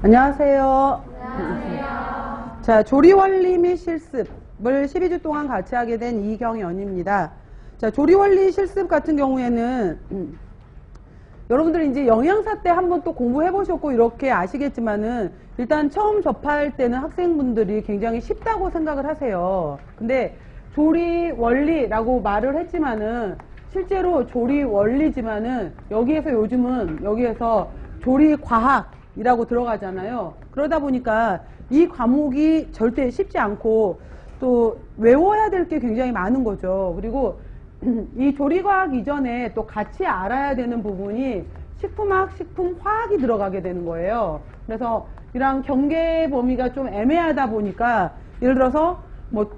안녕하세요. 안녕하세요. 자, 조리원리 및 실습을 12주 동안 같이 하게 된 이경연입니다. 자, 조리원리 실습 같은 경우에는 여러분들이 이제 영양사 때 한번 또 공부해 보셨고 이렇게 아시겠지만은 일단 처음 접할 때는 학생분들이 굉장히 쉽다고 생각을 하세요. 근데 조리 원리라고 말을 했지만은 실제로 조리 원리지만은 여기에서 조리 과학이라고 들어가잖아요. 그러다 보니까 이 과목이 절대 쉽지 않고 또 외워야 될 게 굉장히 많은 거죠. 그리고 이 조리과학 이전에 또 같이 알아야 되는 부분이 식품학, 식품화학이 들어가게 되는 거예요. 그래서 이런 경계 범위가 좀 애매하다 보니까 예를 들어서 뭐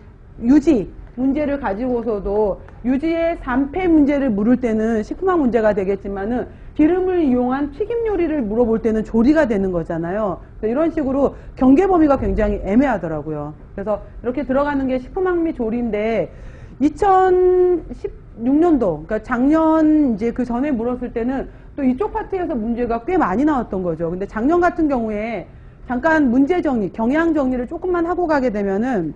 유지 문제를 가지고서도 유지의 산패 문제를 물을 때는 식품학 문제가 되겠지만은 기름을 이용한 튀김 요리를 물어볼 때는 조리가 되는 거잖아요. 이런 식으로 경계 범위가 굉장히 애매하더라고요. 그래서 이렇게 들어가는 게 식품학 및 조리인데 2016년도, 그러니까 작년 이제 그 전에 물었을 때는 또 이쪽 파트에서 문제가 꽤 많이 나왔던 거죠. 근데 작년 같은 경우에 잠깐 문제 정리, 경향 정리를 조금만 하고 가게 되면은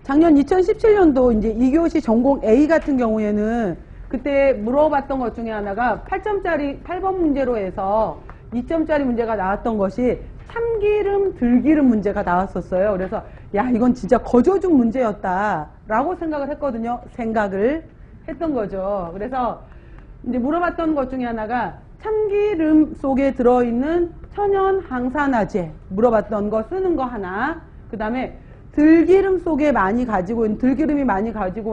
작년 2017년도 이제 2교시 전공 A 같은 경우에는 그때 물어봤던 것 중에 하나가 8점짜리 8번 문제로 해서 2점짜리 문제가 나왔던 것이 참기름, 들기름 문제가 나왔었어요. 그래서 야, 이건 진짜 거저중 문제였다라고 생각을 했거든요. 생각을 했던 거죠. 그래서 이제 물어봤던 것 중에 하나가 참기름 속에 들어있는 천연 항산화제 물어봤던 거 쓰는 거 하나, 그 다음에 들기름이 많이 가지고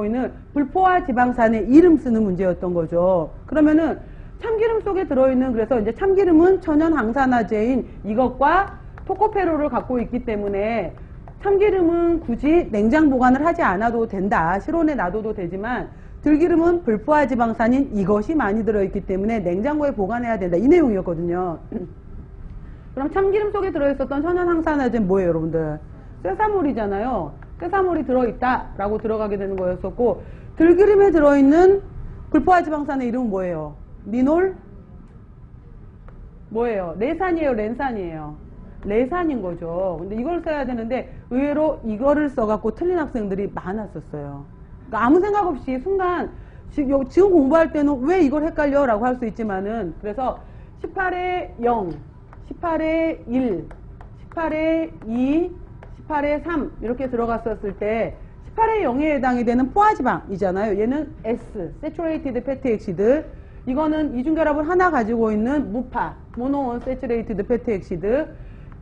있는 불포화 지방산의 이름 쓰는 문제였던 거죠. 그러면은 참기름 속에 들어있는, 그래서 이제 참기름은 천연 항산화제인 이것과 토코페롤을 갖고 있기 때문에 참기름은 굳이 냉장 보관을 하지 않아도 된다. 실온에 놔둬도 되지만 들기름은 불포화 지방산인 이것이 많이 들어있기 때문에 냉장고에 보관해야 된다. 이 내용이었거든요. 그럼 참기름 속에 들어있었던 천연 항산화제는 뭐예요, 여러분들? 쇠사물이잖아요. 쇠사물이 들어있다라고 들어가게 되는 거였었고, 들기름에 들어있는 불포화 지방산의 이름은 뭐예요? 리놀? 뭐예요? 레산이에요, 렌산이에요? 레산인 거죠. 근데 이걸 써야 되는데 의외로 이거를 써갖고 틀린 학생들이 많았었어요. 그러니까 아무 생각 없이 순간 지금 공부할 때는 왜 이걸 헷갈려? 라고 할 수 있지만은, 그래서 18에 0, 18에 1, 18에 2, 18에 3 이렇게 들어갔었을 때 18에 0에 해당이 되는 포화지방이잖아요. 얘는 S, Saturated Fatty Acid. 이거는 이중결합을 하나 가지고 있는 무파, Monounsaturated Fatty Acid.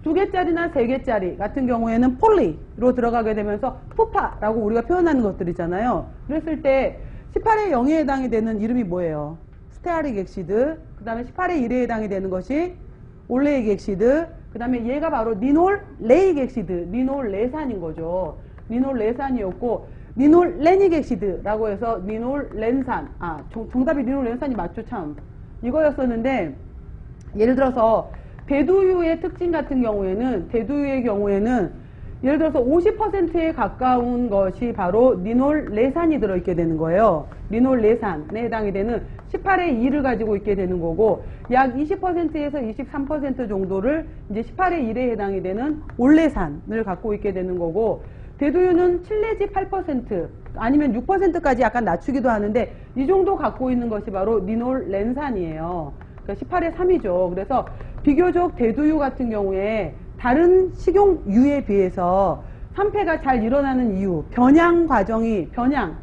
2개짜리나 3개짜리 같은 경우에는 폴리로 들어가게 되면서 푸파라고 우리가 표현하는 것들이잖아요. 그랬을 때 18에 0에 해당이 되는 이름이 뭐예요? 스테아릭 액시드. 그 다음에 18에 1에 해당이 되는 것이 올레익 액시드. 그 다음에 얘가 바로 니놀 레익 액시드, 니놀 레산인 거죠. 니놀 레산이었고, 니놀 레닉 액시드라고 해서 니놀 렌산. 정답이 니놀 렌산이 맞죠, 참. 이거였었는데, 예를 들어서 대두유의 특징 같은 경우에는, 예를 들어서 50%에 가까운 것이 바로 니놀 레산이 들어있게 되는 거예요. 니놀 레산에 해당이 되는 18의 2를 가지고 있게 되는 거고, 약 20%에서 23% 정도를 이제 18의 1에 해당이 되는 올레산을 갖고 있게 되는 거고, 대두유는 7 내지 8% 아니면 6%까지 약간 낮추기도 하는데 이 정도 갖고 있는 것이 바로 니놀 렌산이에요. 그러니까 18의 3이죠. 그래서 비교적 대두유 같은 경우에 다른 식용유에 비해서 산패가 잘 일어나는 이유, 변양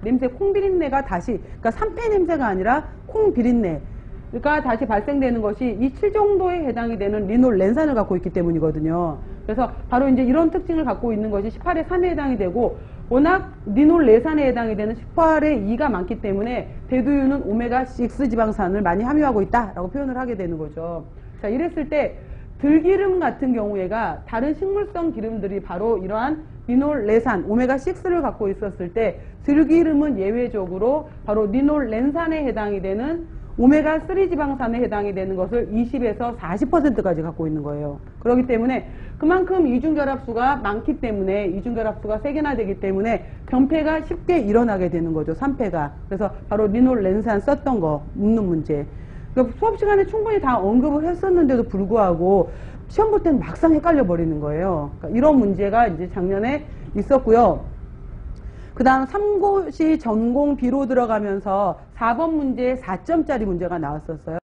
냄새, 콩비린내가 그러니까 산패 냄새가 아니라 콩비린내가 다시 발생되는 것이 이 7 정도에 해당이 되는 리놀 렌산을 갖고 있기 때문이거든요. 그래서 바로 이제 이런 특징을 갖고 있는 것이 18의 3에 해당이 되고, 워낙 리놀 레산에 해당이 되는 18의 2가 많기 때문에 대두유는 오메가6 지방산을 많이 함유하고 있다라고 표현을 하게 되는 거죠. 자, 이랬을 때 들기름 같은 경우에가 다른 식물성 기름들이 바로 이러한 리놀 레산, 오메가6를 갖고 있었을 때 들기름은 예외적으로 바로 리놀 렌산에 해당이 되는 오메가3 지방산에 해당이 되는 것을 20에서 40%까지 갖고 있는 거예요. 그렇기 때문에 그만큼 이중결합수가 많기 때문에, 이중결합수가 3개나 되기 때문에 변폐가 쉽게 일어나게 되는 거죠, 산패가. 그래서 바로 리놀 렌산 썼던 거 묻는 문제. 그러니까 수업 시간에 충분히 다 언급을 했었는데도 불구하고 시험 볼 때는 막상 헷갈려 버리는 거예요. 그러니까 이런 문제가 이제 작년에 있었고요. 그 다음 3고시 전공 B로 들어가면서 4번 문제에 4점짜리 문제가 나왔었어요.